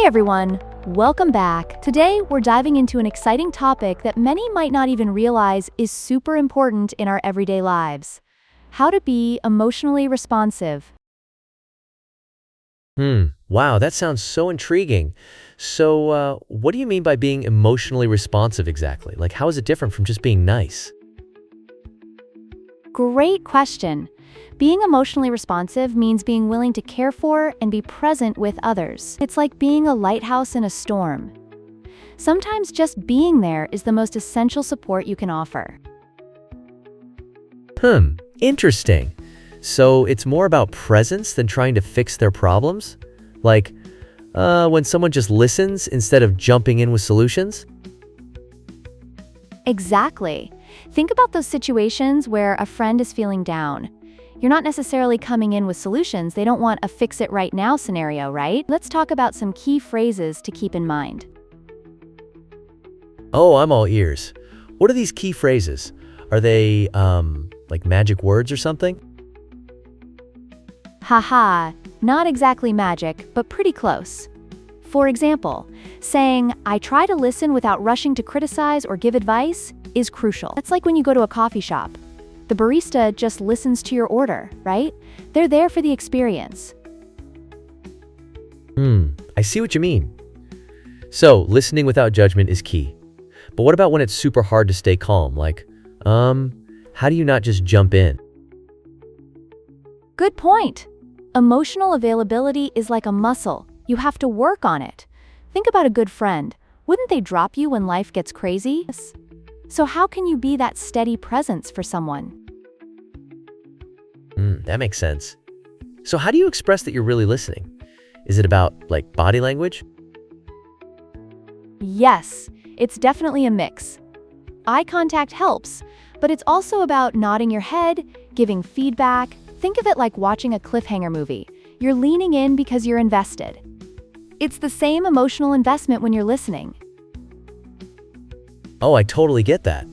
everyone, welcome back. Today, we're diving into an exciting topic that many might not even realize is super important in our everyday lives. How to be emotionally responsive. Wow, that sounds so intriguing. So, what do you mean by being emotionally responsive exactly? Like, how is it different from just being nice? Great question. Being emotionally responsive means being willing to care for and be present with others. It's like being a lighthouse in a storm. Sometimes just being there is the most essential support you can offer. Interesting. So it's more about presence than trying to fix their problems? Like, when someone just listens instead of jumping in with solutions? Exactly. Think about those situations where a friend is feeling down. You're not necessarily coming in with solutions. They don't want a fix-it-right-now scenario, right? Let's talk about some key phrases to keep in mind. Oh, I'm all ears. What are these key phrases? Are they, like magic words or something? Haha, not exactly magic, but pretty close. For example, saying, "I try to listen without rushing to criticize or give advice," is crucial. That's like when you go to a coffee shop. The barista just listens to your order, right? They're there for the experience. I see what you mean. So, listening without judgment is key. But what about when it's super hard to stay calm? Like, how do you not just jump in? Good point. Emotional availability is like a muscle. You have to work on it. Think about a good friend. Wouldn't they drop you when life gets crazy? So how can you be that steady presence for someone? That makes sense. So how do you express that you're really listening? Is it about, like, body language? Yes, it's definitely a mix. Eye contact helps, but it's also about nodding your head, giving feedback. Think of it like watching a cliffhanger movie. You're leaning in because you're invested. It's the same emotional investment when you're listening. Oh, I totally get that.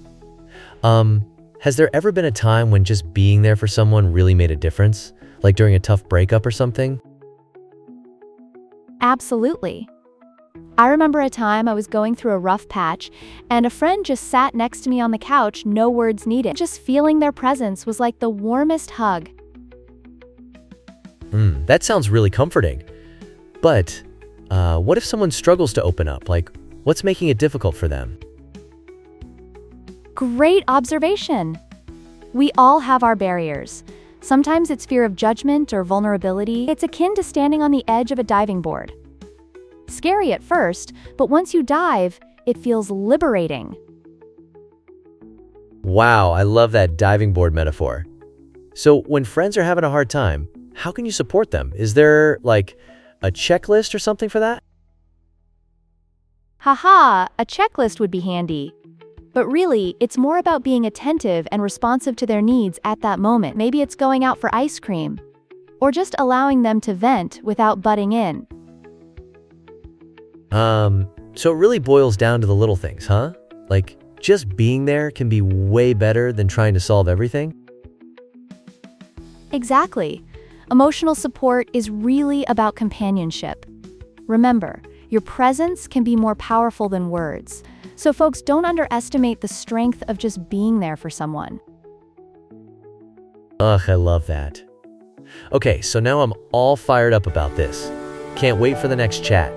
Has there ever been a time when just being there for someone really made a difference? Like during a tough breakup or something? Absolutely. I remember a time I was going through a rough patch, and a friend just sat next to me on the couch, no words needed. Just feeling their presence was like the warmest hug. That sounds really comforting. But, what if someone struggles to open up? Like, what's making it difficult for them? Great observation. We all have our barriers. Sometimes it's fear of judgment or vulnerability. It's akin to standing on the edge of a diving board. Scary at first, but once you dive, it feels liberating. Wow, I love that diving board metaphor. So when friends are having a hard time, how can you support them? Is there, like, a checklist or something for that? Haha, a checklist would be handy. But really, it's more about being attentive and responsive to their needs at that moment. Maybe it's going out for ice cream, or just allowing them to vent without butting in. So it really boils down to the little things, huh? Like, just being there can be way better than trying to solve everything? Exactly. Emotional support is really about companionship. Remember, your presence can be more powerful than words. So folks, don't underestimate the strength of just being there for someone. Ugh, I love that. Okay, so now I'm all fired up about this. Can't wait for the next chat.